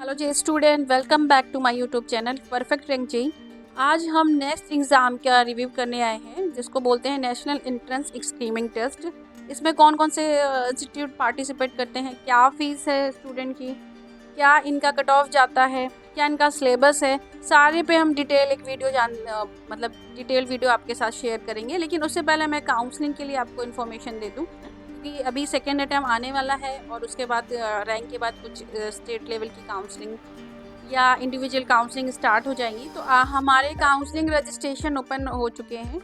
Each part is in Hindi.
हेलो जी student, welcome back to my YouTube channel perfect rank ji. आज हम नेक्स्ट एग्ज़ाम का रिव्यू करने आए हैं जिसको बोलते हैं नेशनल एंट्रेंस स्क्रीनिंग टेस्ट। इसमें कौन कौन से इंस्टीट्यूट पार्टिसिपेट करते हैं, क्या फ़ीस है स्टूडेंट की, क्या इनका कट ऑफ जाता है, क्या इनका सिलेबस है, सारे पे हम डिटेल एक वीडियो मतलब डिटेल वीडियो आपके साथ शेयर करेंगे। लेकिन उससे पहले मैं काउंसलिंग के लिए आपको इन्फॉर्मेशन दे दूँ कि अभी सेकेंड अटैम्प्ट आने वाला है और उसके बाद रैंक के बाद कुछ स्टेट लेवल की काउंसलिंग या इंडिविजुअल काउंसलिंग स्टार्ट हो जाएंगी। तो हमारे काउंसलिंग रजिस्ट्रेशन ओपन हो चुके हैं।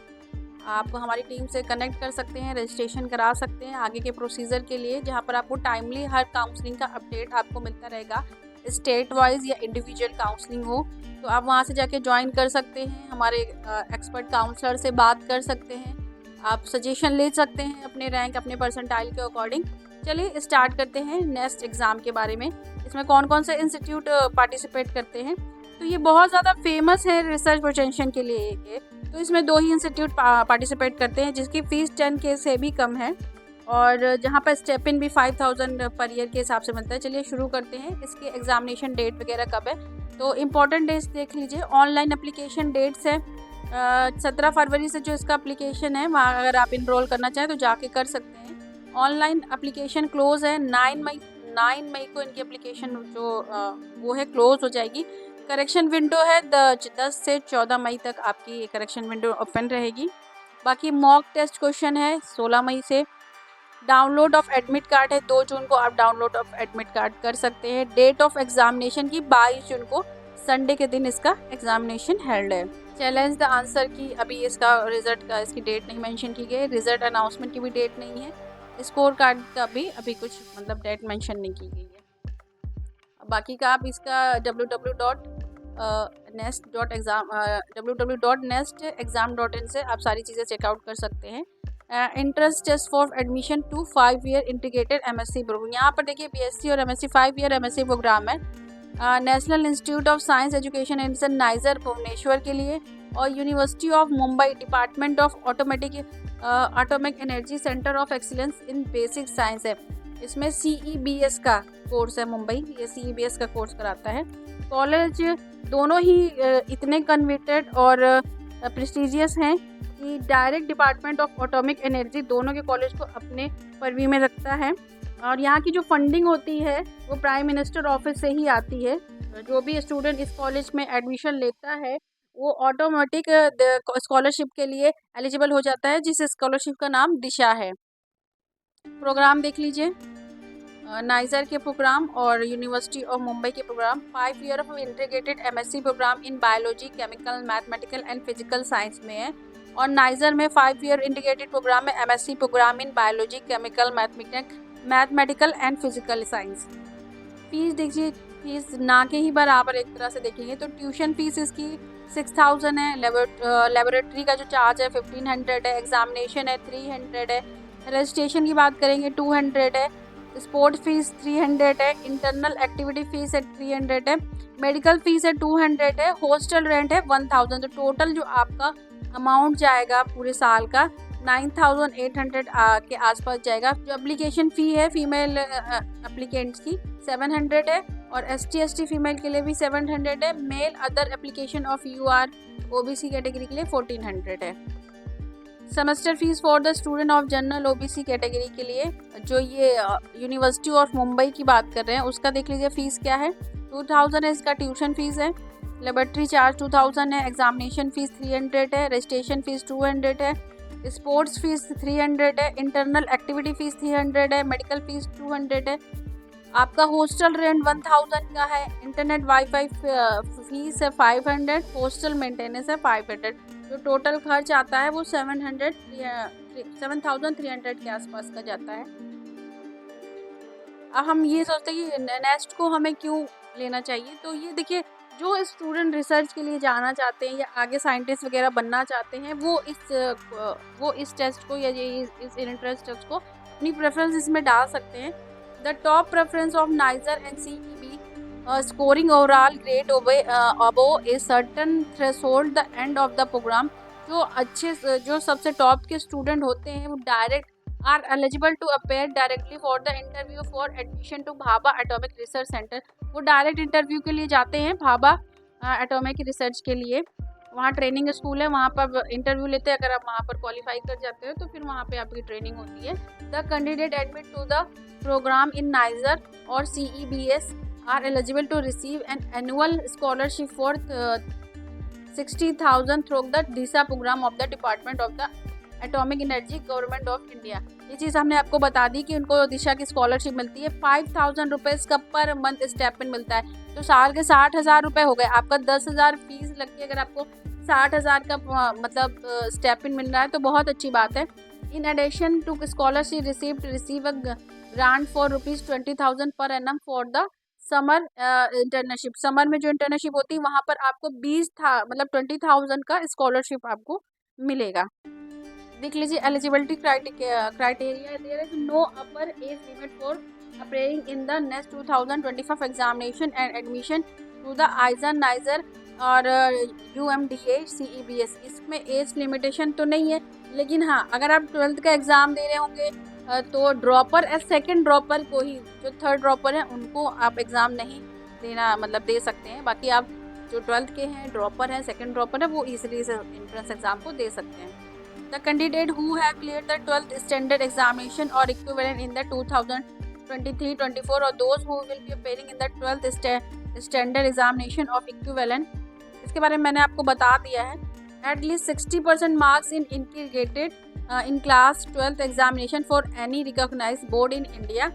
आप हमारी टीम से कनेक्ट कर सकते हैं, रजिस्ट्रेशन करा सकते हैं आगे के प्रोसीजर के लिए, जहां पर आपको टाइमली हर काउंसलिंग का अपडेट आपको मिलता रहेगा, स्टेट वाइज या इंडिविजुअल काउंसलिंग हो। तो आप वहां से जाके ज्वाइन कर सकते हैं, हमारे एक्सपर्ट काउंसलर से बात कर सकते हैं, आप सजेशन ले सकते हैं अपने रैंक अपने परसेंटाइल के अकॉर्डिंग। चलिए स्टार्ट करते हैं नेक्स्ट एग्ज़ाम के बारे में। इसमें कौन कौन से इंस्टीट्यूट पार्टिसिपेट करते हैं, तो ये बहुत ज़्यादा फेमस है रिसर्च पोटेंशियल के लिए ये। तो इसमें 2 ही इंस्टीट्यूट पार्टिसिपेट करते हैं जिसकी फ़ीस 10K से भी कम है और जहाँ पर स्टेपिन भी 5000 पर ईयर के हिसाब से बनता है। चलिए शुरू करते हैं। इसकी एग्जामिनेशन डेट वगैरह कब है, तो इम्पॉर्टेंट डेट्स देख लीजिए। ऑनलाइन एप्लीकेशन डेट्स है 17 फरवरी से जो इसका एप्लीकेशन है वहाँ अगर आप इनरोल करना चाहें तो जाके कर सकते हैं। ऑनलाइन एप्लीकेशन क्लोज़ है 9 मई को इनकी एप्लीकेशन जो वो है क्लोज़ हो जाएगी। करेक्शन विंडो है 10 से 14 मई तक आपकी करेक्शन विंडो ओपन रहेगी। बाकी मॉक टेस्ट क्वेश्चन है 16 मई से। डाउनलोड ऑफ एडमिट कार्ड है 2 जून को आप डाउनलोड ऑफ एडमिट कार्ड कर सकते हैं। डेट ऑफ एग्जामिनेशन की 22 जून को संडे के दिन इसका एग्जामिनेशन हेल्ड है। चैलेंज द आंसर की अभी इसका रिजल्ट का इसकी डेट नहीं मेंशन की गई, रिजल्ट अनाउंसमेंट की भी डेट नहीं है, स्कोर कार्ड का भी अभी कुछ मतलब डेट मेंशन नहीं की गई है। बाकी का आप इसका www.nest.exam.in से आप सारी चीज़ें चेकआउट कर सकते हैं। Entrance test for admission to 5 year integrated MSc program, यहाँ पर देखिए बीएससी और एमएससी 5 ईयर एमएससी प्रोग्राम है। National institute of science education in NISER Bhubaneswar के लिए और university of Mumbai department of atomic energy centre of excellence in basic science है। इसमें CEBS का कोर्स है, मुंबई ये CEBS का कोर्स कराता है। कॉलेज दोनों ही इतने कन्वर्टेड और प्रेस्टिजियस हैं कि direct department of atomic energy दोनों के कॉलेज को अपने परवी में रखता है और यहाँ की जो फंडिंग होती है वो प्राइम मिनिस्टर ऑफिस से ही आती है। जो भी स्टूडेंट इस कॉलेज में एडमिशन लेता है वो ऑटोमेटिक स्कॉलरशिप के लिए एलिजिबल हो जाता है, जिस स्कॉलरशिप का नाम दिशा है। प्रोग्राम देख लीजिए, नाइजर के प्रोग्राम और यूनिवर्सिटी ऑफ मुंबई के program 5 year of integrated MSc program in biology, chemical, mathematical and physical science में है और नाइजर में 5 ईयर इंटीग्रेटेड प्रोग्राम में MSc program in biology, chemical, mathematical and physical science. Fees देखिए, फीस ना के ही बराबर एक तरह से देखेंगे तो ट्यूशन फीस इसकी 6000 है, लेबोरेटरी का जो चार्ज है 1500 है, एग्जामिनेशन है 300 है, रजिस्ट्रेशन की बात करेंगे 200 है, स्पोर्ट फीस 300 है, इंटरनल एक्टिविटी फीस है 300 है, मेडिकल फीस है 200 है, हॉस्टल रेंट है 1000। तो टोटल जो आपका अमाउंट जाएगा पूरे साल का 9800 के आसपास जाएगा। जो एप्लीकेशन फ़ी है फीमेल एप्लीकेंट्स की 700 है और ST/ST फीमेल के लिए भी 700 है, male other application of UR OBC category के लिए 1400 है। Semester fees for the student of general OBC category के लिए जो ये यूनिवर्सिटी ऑफ मुंबई की बात कर रहे हैं उसका देख लीजिए फ़ीस क्या है। 2000 है इसका ट्यूशन फीस है, लेबोरेटरी चार्ज 2000 है, एग्जामिनेशन फीस 300 है, रजिस्ट्रेशन फीस 200 है, स्पोर्ट्स फीस 300 है, इंटरनल एक्टिविटी फीस 300 है, मेडिकल फीस 200 है, आपका हॉस्टल रेंट 1000 का है, इंटरनेट वाईफाई फीस है 500, हॉस्टल मेंटेनेंस है 500। जो टोटल खर्च आता है वो 7300 के आसपास का जाता है। अब हम ये सोचते हैं कि नेक्स्ट को हमें क्यों लेना चाहिए, तो ये देखिए जो स्टूडेंट रिसर्च के लिए जाना चाहते हैं या आगे साइंटिस्ट वगैरह बनना चाहते हैं वो इस टेस्ट को या ये इस इंट्रेंस टेस्ट को अपनी प्रेफरेंस इसमें डाल सकते हैं। The top preference of NISER and CEB scoring overall grade above a certain threshold the end of the program. जो सबसे टॉप के स्टूडेंट होते हैं वो direct are eligible to appear directly for the interview for admission to Bhabha atomic research centre. वो डायरेक्ट इंटरव्यू के लिए जाते हैं भाभा एटॉमिक रिसर्च के लिए। वहाँ ट्रेनिंग स्कूल है, वहाँ पर इंटरव्यू लेते हैं। अगर आप वहाँ पर क्वालिफाई कर जाते हो तो फिर वहाँ पे आपकी ट्रेनिंग होती है। The candidate admit to the program in NISER और CEBS are eligible to receive an annual scholarship for 60,000 through the DISA program of the department of the atomic energy government of India. ये चीज़ हमने आपको बता दी कि उनको दिशा की स्कॉलरशिप मिलती है। 5,000 रुपीज़ का पर मंथ स्टेपन मिलता है, तो साल के 60,000 रुपये हो गए। आपका 10,000 फीस लग के अगर आपको 60,000 का मतलब स्टेपन मिल रहा है तो बहुत अच्छी बात है। In addition to scholarship receive a grant for ₹20,000 per annum for the summer internship. Summer में जो इंटर्नशिप होती है वहाँ पर आपको 20,000 का स्कॉलरशिप आपको मिलेगा। देख लीजिए eligibility criteria, there is no upper age limit for appearing in the next 2025 examination and admission to the IISER NISER और UMDA CEBS। इसमें एज लिमिटेशन तो नहीं है, लेकिन हाँ अगर आप 12th का एग्ज़ाम दे रहे होंगे तो ड्रॉपर या सेकेंड ड्रॉपर को ही, जो थर्ड ड्रॉपर है उनको आप एग्ज़ाम नहीं देना मतलब दे सकते हैं। बाकी आप जो 12th के हैं, ड्रॉपर हैं, सेकेंड ड्रॉपर है, वो ईजिली से एंट्रेंस एग्ज़ाम को दे सकते हैं। The candidate who have cleared the 12th standard examination or equivalent in the 2023-24 or those who will be appearing in the 12th standard examination of equivalent, इसके बारे में मैंने आपको बता दिया है। At least 60% marks in integrated in class 12th examination for any recognized board in India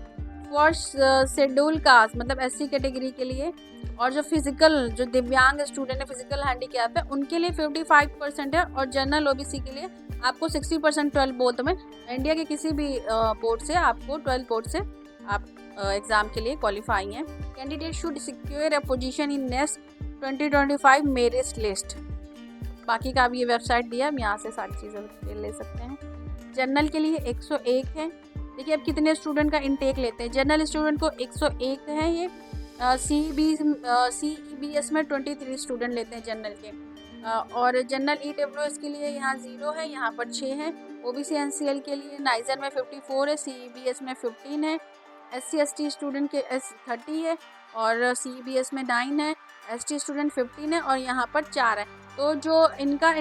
for scheduled caste मतलब SC कैटेगरी के लिए, और जो फिजिकल जो दिव्यांग स्टूडेंट है, फिजिकल हैंडीकैप है, उनके लिए 55% है, और जनरल OBC के लिए आपको 60% 12 बोर्ड में, इंडिया के किसी भी बोर्ड से आपको 12 बोर्ड से आप एग्ज़ाम के लिए क्वालिफाई हैं। Candidate should secure a position in next 2025 merit list. बाकी का भी ये वेबसाइट दिया, हम यहाँ से सारी चीज़ें ले सकते हैं। जनरल के लिए 101 है। देखिए अब कितने स्टूडेंट का इनटेक लेते हैं। जनरल स्टूडेंट को 101 है ये। CEBS में 23 स्टूडेंट लेते हैं जनरल के, और जनरल EWS के लिए यहाँ 0 है, यहाँ पर 6 है। OBC NCL के लिए नाइजर में 54 है, CEBS में 15 है, SC ST स्टूडेंट के 30 है, और CEBS में 9 है, ST स्टूडेंट 15 है, और यहाँ पर 4 है। तो जो इनका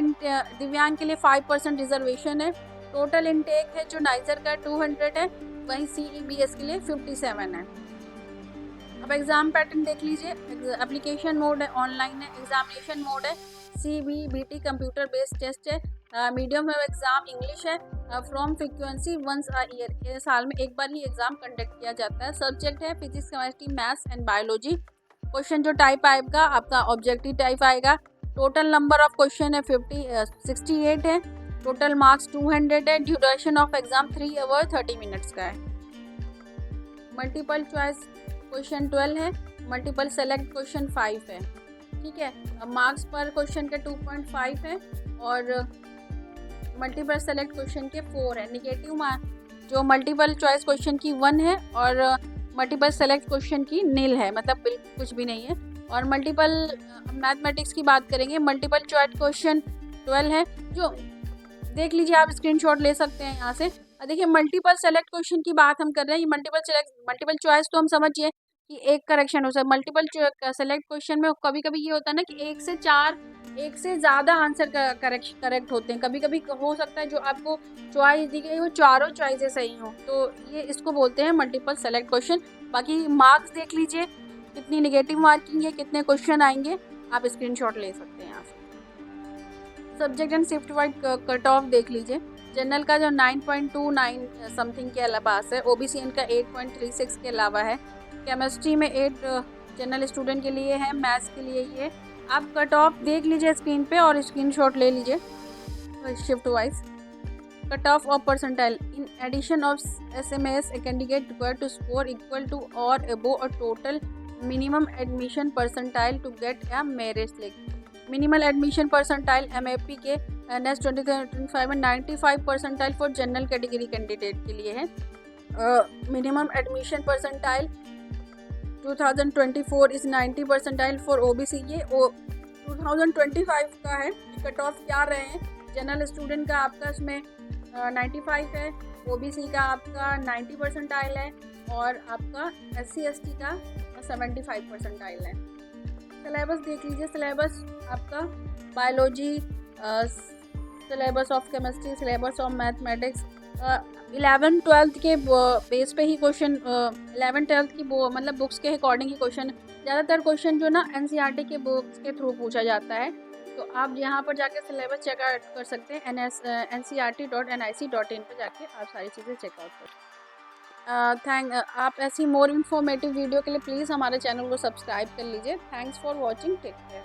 दिव्यांग के लिए 5% रिजर्वेशन है। टोटल इनटेक है जो नाइजर का 200 है, वहीं CEBS के लिए 57 है। अब एग्ज़ाम पैटर्न देख लीजिए। एप्लीकेशन मोड है, ऑनलाइन है। एग्जामिनेशन मोड है, CBBT कंप्यूटर बेस्ड टेस्ट है। मीडियम ऑफ एग्ज़ाम इंग्लिश है। From frequency once a year, ये साल में एक बार ही एग्ज़ाम कंडक्ट किया जाता है। सब्जेक्ट है physics, chemistry, maths and biology. Question जो टाइप आएगा आपका ऑब्जेक्टिव टाइप आएगा। टोटल नंबर ऑफ क्वेश्चन है 68 है। टोटल मार्क्स 200 है। Duration of exam 3 hour 30 minutes का है। मल्टीपल चॉइस क्वेश्चन 12 है। मल्टीपल सेलेक्ट क्वेश्चन 5 है। ठीक है, मार्क्स पर क्वेश्चन के 2.5 है, और मल्टीपल सेलेक्ट क्वेश्चन के 4 है। निगेटिव मार्क जो मल्टीपल चॉइस क्वेश्चन की 1 है, और मल्टीपल सेलेक्ट क्वेश्चन की 0 है, मतलब बिल्कुल कुछ भी नहीं है। और मल्टीपल मैथमेटिक्स की बात करेंगे, मल्टीपल चॉइस क्वेश्चन 12 है। जो देख लीजिए आप स्क्रीनशॉट ले सकते हैं यहाँ से। देखिए मल्टीपल सेलेक्ट क्वेश्चन की बात हम कर रहे हैं। ये मल्टीपल चॉइस तो हम समझिए कि एक करेक्शन हो सकता है। मल्टीपल सेलेक्ट क्वेश्चन में कभी कभी ये होता है ना कि एक से ज़्यादा आंसर करेक्ट होते हैं। कभी कभी हो सकता है जो आपको चॉइस दी गई हो चारों चॉइसें सही हो, तो ये इसको बोलते हैं मल्टीपल सेलेक्ट क्वेश्चन। बाकी मार्क्स देख लीजिए कितनी निगेटिव मार्किंग है, कितने क्वेश्चन आएंगे, आप स्क्रीनशॉट ले सकते हैं यहाँ से। Subject and shift wise cut of देख लीजिए। जनरल का जो 9.29 समथिंग के अलावा है। OBCN का 8.36 के अलावा है। केमिस्ट्री में 8 जनरल स्टूडेंट के लिए है। मैथ्स के लिए ये आप कट ऑफ देख लीजिए स्क्रीन पे और स्क्रीनशॉट ले लीजिए। Shift wise cut off percentile in addition of SMS a candidate required to score equal to or above a total minimum admission percentile to get a merit list। Minimal admission percentile MAP के नेक्स्ट 2025 में 95 percentile for general category candidate के लिए है। मिनिमम एडमिशन परसेंटाइल 2024 इस 90 परसेंटाइल फॉर OBC। ये 2025 का है। कट ऑफ क्या रहे हैं, जनरल स्टूडेंट का आपका इसमें 95 है, ओबीसी का आपका 90 परसेंटाइल है और आपका SC ST का 75 परसेंटाइल है। सिलेबस देख लीजिए, सिलेबस आपका biology, syllabus of chemistry, syllabus of mathematics, 11th-12th के बेस पे ही क्वेश्चन, 11th-12th की वो मतलब बुक्स के अकॉर्डिंग ही क्वेश्चन, ज़्यादातर क्वेश्चन जो ना NCERT के बुक्स के थ्रू पूछा जाता है। तो आप यहाँ पर जाके सिलेबस चेकआउट कर सकते हैं, ncert.nic.in पे जाके आप सारी चीज़ें चेकआउट कर सकते हैं। आप ऐसी मोर इन्फॉर्मेटिव वीडियो के लिए प्लीज़ हमारे चैनल को सब्सक्राइब कर लीजिए। Thanks for watching, take care.